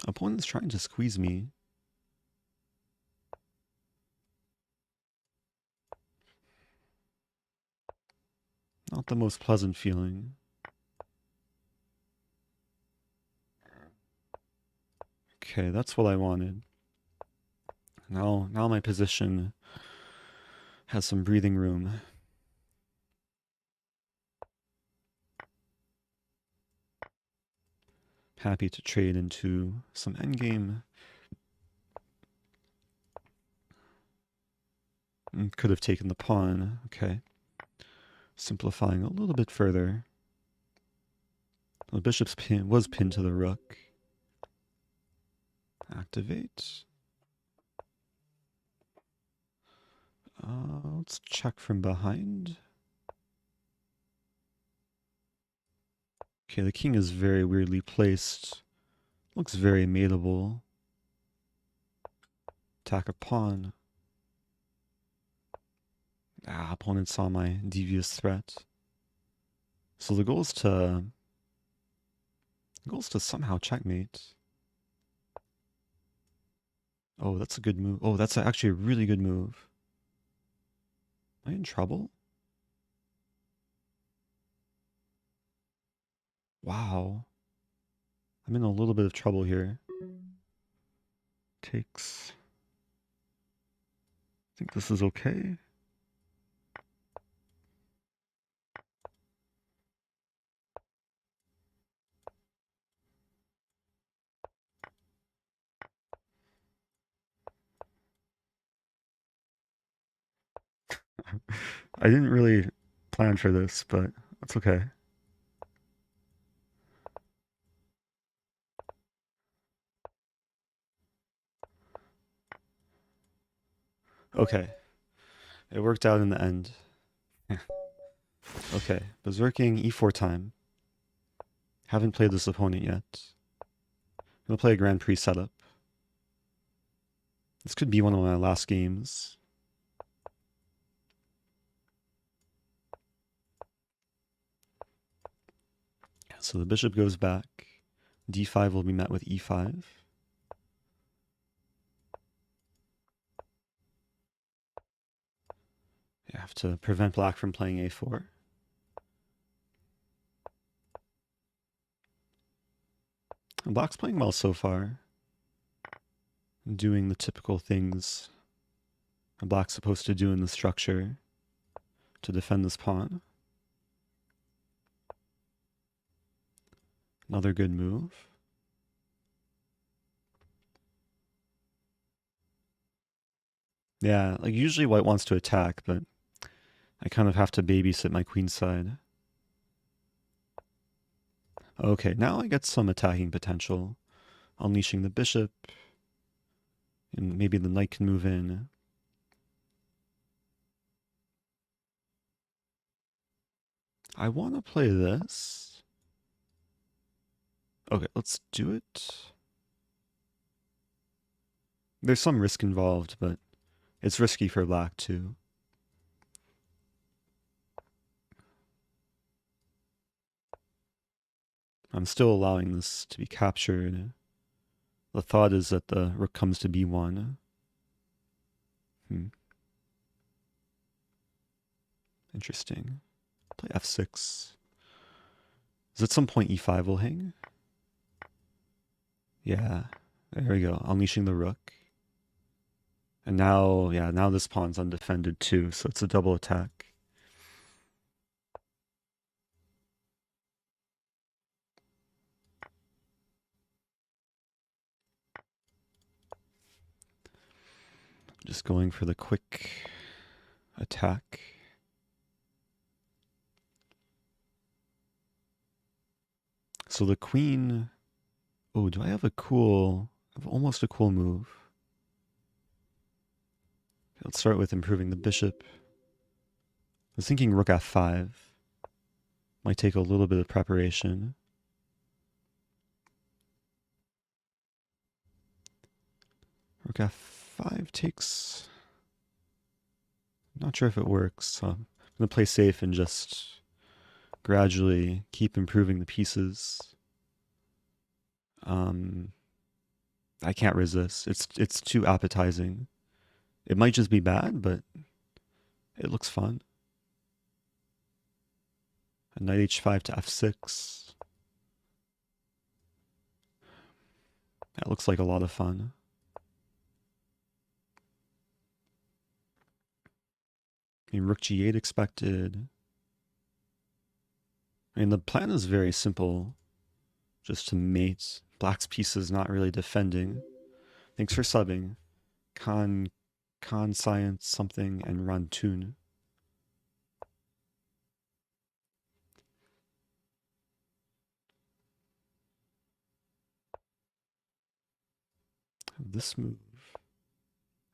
Opponent's trying to squeeze me. Not the most pleasant feeling. Okay, that's what I wanted. Now my position has some breathing room. Happy to trade into some endgame. Could have taken the pawn. Okay. Simplifying a little bit further. The bishop's pin was pinned to the rook. Activate. Let's check from behind. Okay, the king is very weirdly placed. Looks very mateable. Attack a pawn. Opponent saw my devious threat. So the goal is to somehow checkmate. Oh, that's a good move. Oh, that's actually a really good move. Am I in trouble? Wow. I'm in a little bit of trouble here. Takes. I think this is okay. I didn't really plan for this, but that's okay. Okay. It worked out in the end. Okay. Berserking E4 time. Haven't played this opponent yet. I'm gonna play a Grand Prix setup. This could be one of my last games. So the bishop goes back. D5 will be met with E5. You have to prevent black from playing A4. And black's playing well so far. Doing the typical things a black's supposed to do in the structure to defend this pawn. Another good move. Yeah, like usually white wants to attack, but I kind of have to babysit my queen side. Okay, now I get some attacking potential. Unleashing the bishop. And maybe the knight can move in. I want to play this. Okay, let's do it. There's some risk involved, but it's risky for black too. I'm still allowing this to be captured. The thought is that the rook comes to b1. Interesting. Play f6. Is at some point e5 will hang? Yeah, there we go. Unleashing the rook. And now, yeah, now this pawn's undefended too, so it's a double attack. Just going for the quick attack. So the queen... Oh, do I have a cool... I have almost a cool move. Let's start with improving the bishop. I was thinking rook f5. Might take a little bit of preparation. Rook f5 takes... I'm not sure if it works. So I'm going to play safe and just gradually keep improving the pieces. I can't resist. It's too appetizing. It might just be bad, but it looks fun. A knight h5 to f6. That looks like a lot of fun. I mean, rook g8 expected. I mean, the plan is very simple. Just to mate. Black's piece is not really defending. Thanks for subbing. Con con science something and run tune. This move.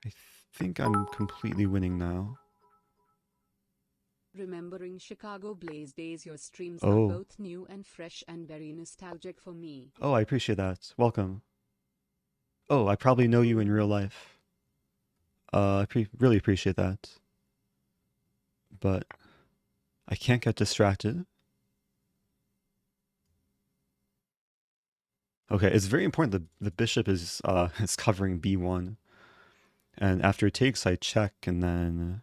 I think I'm completely winning now. Remembering Chicago Blaze days, your streams are Oh. both new and fresh and very nostalgic for me. Oh, I appreciate that. Welcome. Oh, I probably know you in real life. I really appreciate that. But I can't get distracted. Okay, it's very important the bishop is is covering b1. And after it takes, I check and then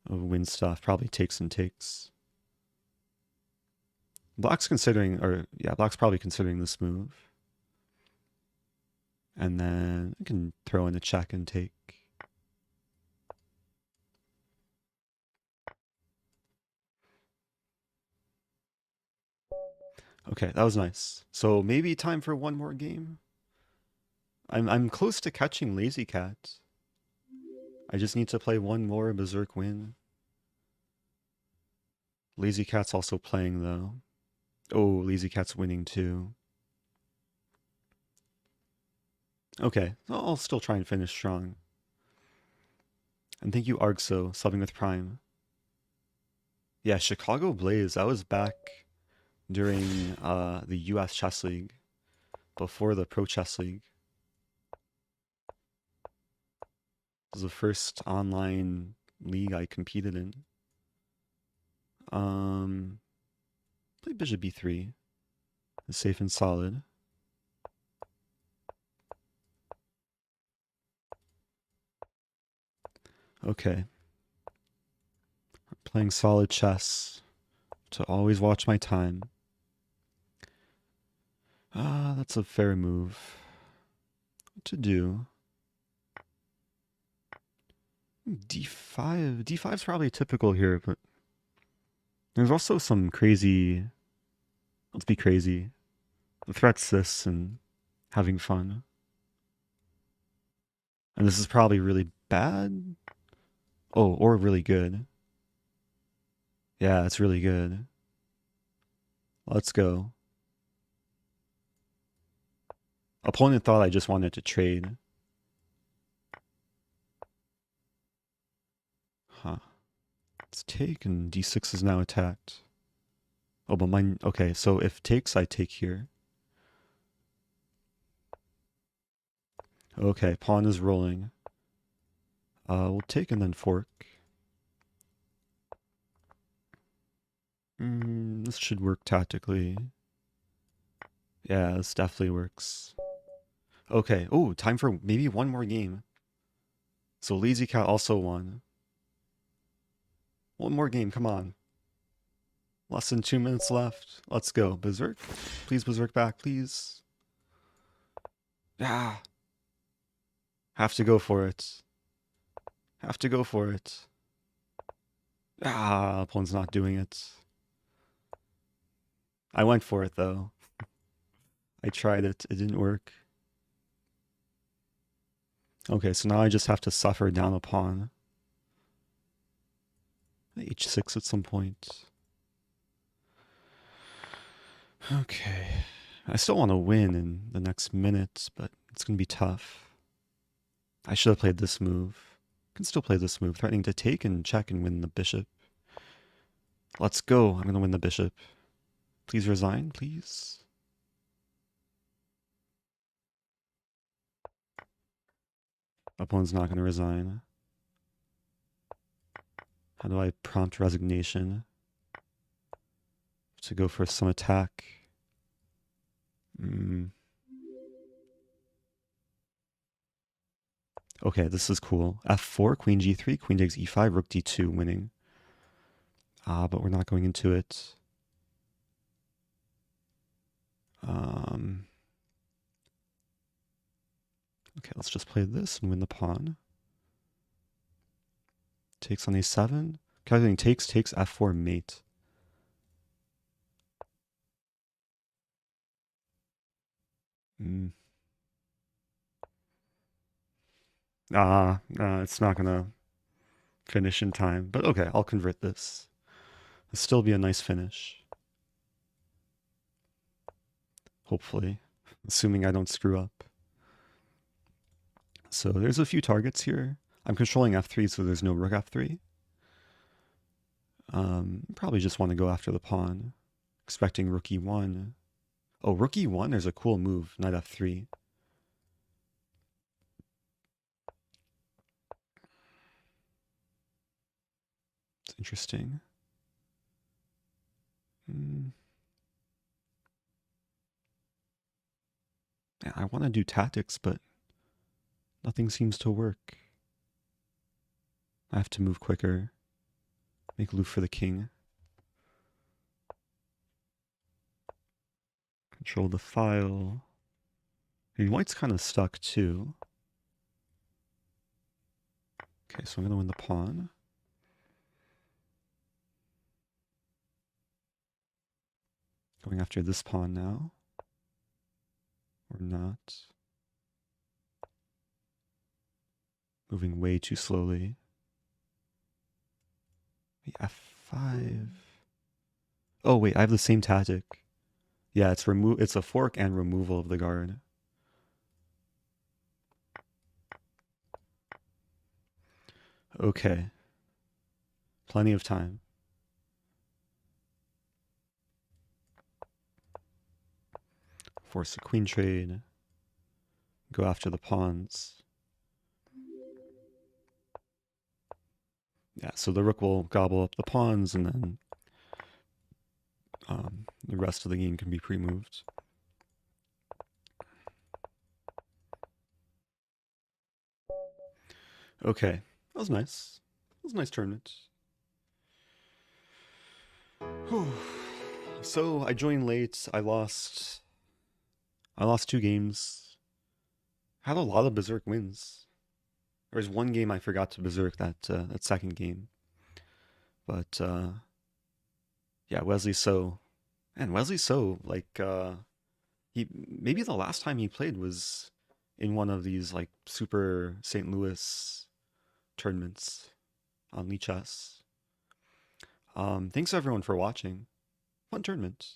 win stuff. Probably takes and takes. Black's considering, or yeah, Black's probably considering this move. And then I can throw in a check and take. Okay, that was nice. So maybe time for one more game. I'm close to catching Lazy Cat. I just need to play one more Berserk win. Lazy Cat's also playing though. Oh, Lazy Cat's winning too. Okay, I'll still try and finish strong. And thank you, Argso, subbing with Prime. Yeah, Chicago Blaze, I was back during the US Chess League, before the Pro Chess League. It was the first online league I competed in. Play Bishop B3. It's safe and solid. Okay. Playing solid chess. To always watch my time. That's a fair move. What to do? D5. D5's probably typical here, but there's also some crazy. Let's be crazy. The threat's this and having fun. And this is probably really bad. Oh, or really good. Yeah, it's really good. Let's go. Opponent thought I just wanted to trade. Huh. Let's take, and d6 is now attacked. Oh, but mine... Okay, so if takes, I take here. Okay, pawn is rolling. We'll take and then fork. This should work tactically. Yeah, this definitely works. Okay, oh, time for maybe one more game. So Lazy Cat also won. One more game, come on. Less than 2 minutes left. Let's go. Berserk. Please Berserk back, please. Ah. Have to go for it. Have to go for it. Ah, opponent's not doing it. I went for it though. I tried it. It didn't work. Okay, so now I just have to suffer down a pawn. H6 at some point. Okay. I still want to win in the next minute, but it's going to be tough. I should have played this move. Can still play this move, threatening to take and check and win the bishop. Let's go. I'm going to win the bishop. Please resign, please. Opponent's not going to resign. How do I prompt resignation? To go for some attack. Okay, this is cool. F4, queen g3, queen takes e5, rook d2, winning. But we're not going into it. Okay, let's just play this and win the pawn. Takes on a7. Calculating takes f4 mate. It's not gonna finish in time. But okay, I'll convert this. It'll still be a nice finish. Hopefully. Assuming I don't screw up. So there's a few targets here. I'm controlling f3, so there's no rook f3. Probably just want to go after the pawn. Expecting rook e1. Oh, rook e1, there's a cool move. Knight f3. It's interesting. Yeah, I want to do tactics, but nothing seems to work. I have to move quicker. Make loop for the king. Control the file. And white's kind of stuck too. Okay, so I'm going to win the pawn. Going after this pawn now. Or not. Moving way too slowly. The f5. Oh wait, I have the same tactic. Yeah, it's a fork and removal of the guard. Okay. Plenty of time. Force a queen trade. Go after the pawns. Yeah, so the rook will gobble up the pawns, and then the rest of the game can be pre-moved. Okay, that was nice. That was a nice tournament. Whew. So I joined late. I lost 2 games. Had a lot of berserk wins. There was one game I forgot to berserk, that second game. But yeah, Wesley So. And Wesley So, like maybe the last time he played was in one of these like Super St. Louis tournaments on lichess. Thanks everyone for watching. Fun tournament.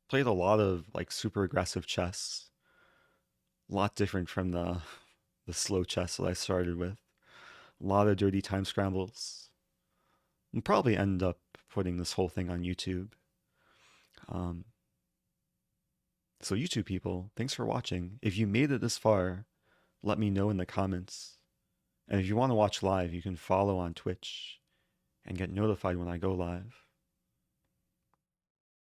Played a lot of like super aggressive chess. A lot different from the slow chess that I started with. A lot of dirty time scrambles. I'll probably end up putting this whole thing on YouTube. So YouTube people, thanks for watching. If you made it this far, let me know in the comments. And if you want to watch live, you can follow on Twitch and get notified when I go live.